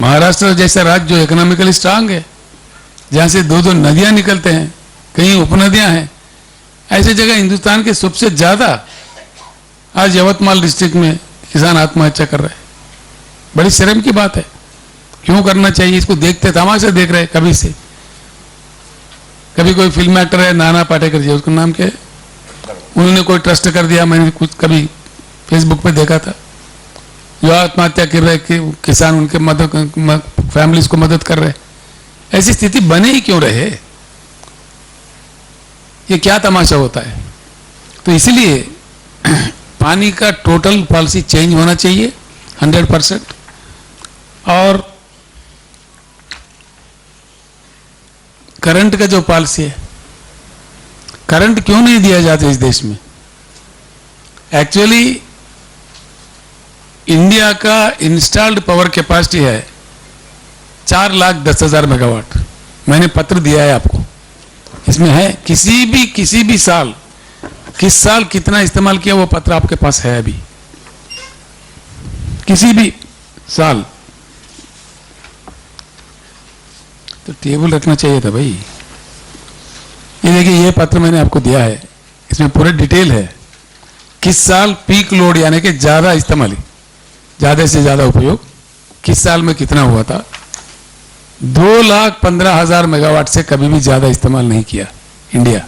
महाराष्ट्र जैसा राज्य जो इकोनॉमिकली स्ट्रांग है, जहां से दो दो नदियां निकलते हैं, कहीं उपनदियां हैं, ऐसी जगह हिंदुस्तान के सबसे ज्यादा आज यवतमाल डिस्ट्रिक्ट में किसान आत्महत्या कर रहे हैं। बड़ी शर्म की बात है। क्यों करना चाहिए? इसको देखते तमाशा देख रहे हैं कभी से। कभी कोई फिल्म एक्टर है नाना पाटेकर जी, उसका नाम क्या है, उन्होंने कोई ट्रस्ट कर दिया, मैंने कुछ कभी फेसबुक पे देखा था, जो आत्महत्या कर रहे कि किसान उनके मदद फैमिलीज को मदद कर रहे। ऐसी स्थिति बने ही क्यों रहे? ये क्या तमाशा होता है? तो इसलिए पानी का टोटल पॉलिसी चेंज होना चाहिए 100%। और करंट का जो पॉलिसी है, करंट क्यों नहीं दिया जाता इस देश में? एक्चुअली इंडिया का इंस्टॉल्ड पावर कैपेसिटी है 4,10,000 मेगावाट। मैंने पत्र दिया है आपको, इसमें है किसी भी साल किस साल कितना इस्तेमाल किया वो पत्र आपके पास है अभी, किसी भी साल। तो टेबल रखना चाहिए था भाई। ये देखिए, ये पत्र मैंने आपको दिया है, इसमें पूरे डिटेल है किस साल पीक लोड यानी कि ज्यादा इस्तेमाल, ज्यादा से ज्यादा उपयोग किस साल में कितना हुआ था। 2,15,000 मेगावाट से कभी भी ज्यादा इस्तेमाल नहीं किया India.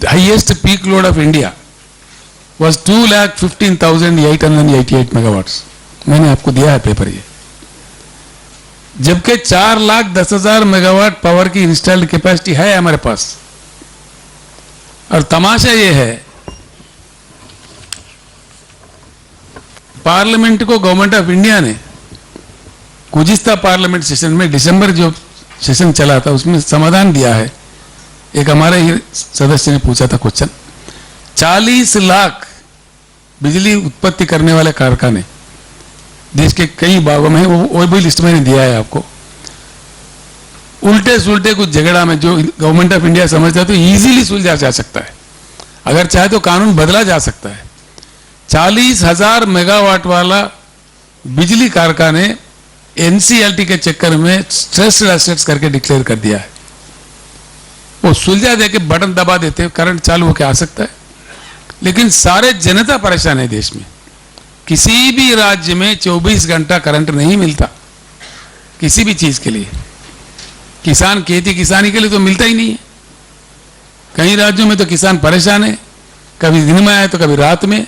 Highest peak load of India was 2,15,888 megawatts. मैंने आपको दिया है पेपर ये। जबकि 4,10,000 मेगावाट पावर की इंस्टॉल्ड कैपेसिटी है हमारे पास। और तमाशा ये है, पार्लियामेंट को गवर्नमेंट ऑफ इंडिया ने गुज़िश्ता पार्लियामेंट सेशन में, दिसंबर जो सेशन चला था, उसमें समाधान दिया है। एक हमारे ही सदस्य ने पूछा था क्वेश्चन, 40 लाख बिजली उत्पत्ति करने वाले कारखाने देश के कई भागों में, वो भी लिस्ट मैंने दिया है आपको। उल्टे सुलटे कुछ झगड़ा में जो गवर्नमेंट ऑफ इंडिया समझता है तो इजीली सुलझा जा सकता है, अगर चाहे तो कानून बदला जा सकता है। 40,000 मेगावाट वाला बिजली कारखाने एनसीएलटी के चक्कर में स्ट्रेस्ड एसेट्स करके डिक्लेयर कर दिया है। वो सुलझा दे के बटन दबा देते, करंट चालू होकर आ सकता है। लेकिन सारे जनता परेशान है देश में। किसी भी राज्य में 24 घंटा करंट नहीं मिलता किसी भी चीज के लिए। किसान खेती किसानी के लिए तो मिलता ही नहीं है। कई राज्यों में तो किसान परेशान है, कभी दिन में आए तो कभी रात में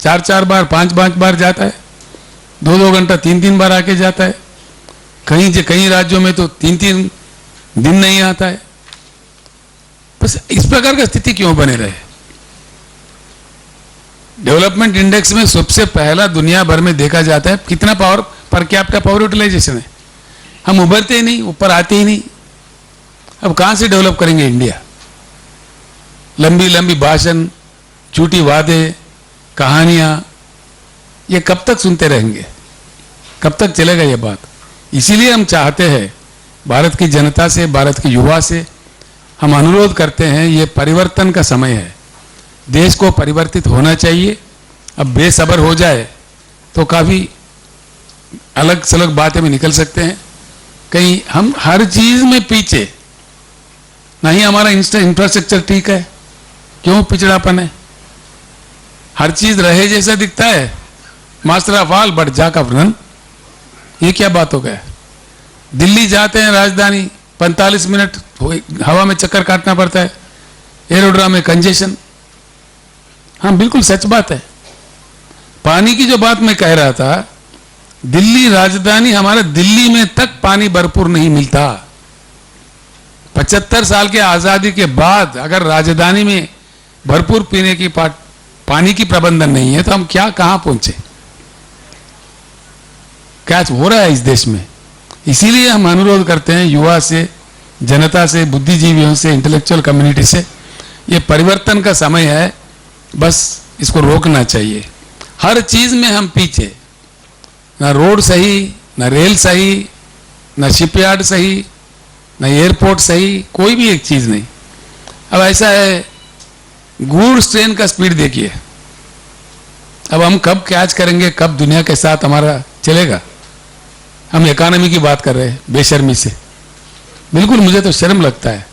4-4 बार 5-5 बार जाता है, 2-2 घंटा 3-3 बार आके जाता है। कई राज्यों में तो 3-3 दिन नहीं आता है। बस इस प्रकार का स्थिति क्यों बने रहे? डेवलपमेंट इंडेक्स में सबसे पहला दुनिया भर में देखा जाता है कितना power per capita power utilisation है। हम उभरते ही नहीं, ऊपर आते ही नहीं। अब कहां से डेवलप करेंगे इंडिया? लंबी लंबी भाषण, झूठी वादे, कहानियां, ये कब तक सुनते रहेंगे? कब तक चलेगा ये बात? इसीलिए हम चाहते हैं, भारत की जनता से, भारत के युवा से हम अनुरोध करते हैं, ये परिवर्तन का समय है। देश को परिवर्तित होना चाहिए। अब बेसब्र हो जाए तो काफी अलग सलग बातें में निकल सकते हैं। कहीं हम हर चीज में पीछे नहीं, हमारा इंफ्रास्ट्रक्चर ठीक है, क्यों पिछड़ापन है? हर चीज रहे जैसा दिखता है, master of all but jack of none. ये क्या बात हो गया? दिल्ली जाते हैं राजधानी, 45 मिनट हवा में चक्कर काटना पड़ता है, एरोड्राम में कंजेशन। हाँ, बिल्कुल सच बात है। पानी की जो बात मैं कह रहा था, दिल्ली राजधानी, हमारे दिल्ली में तक पानी भरपूर नहीं मिलता। 75 साल के आजादी के बाद अगर राजधानी में भरपूर पीने की पानी की प्रबंधन नहीं है तो हम क्या कहां पहुंचे? क्या हो रहा है इस देश में? इसीलिए हम अनुरोध करते हैं युवा से, जनता से, बुद्धिजीवियों से, इंटेलेक्चुअल कम्युनिटी से, ये परिवर्तन का समय है। बस इसको रोकना चाहिए। हर चीज में हम पीछे, ना रोड सही, ना रेल सही, ना शिपयार्ड सही, ना एयरपोर्ट सही, कोई भी एक चीज नहीं। अब ऐसा है, गूड्स ट्रेन का स्पीड देखिए। अब हम कब कैच करेंगे, कब दुनिया के साथ हमारा चलेगा? हम इकोनॉमी की बात कर रहे हैं बेशर्मी से। बिल्कुल मुझे तो शर्म लगता है।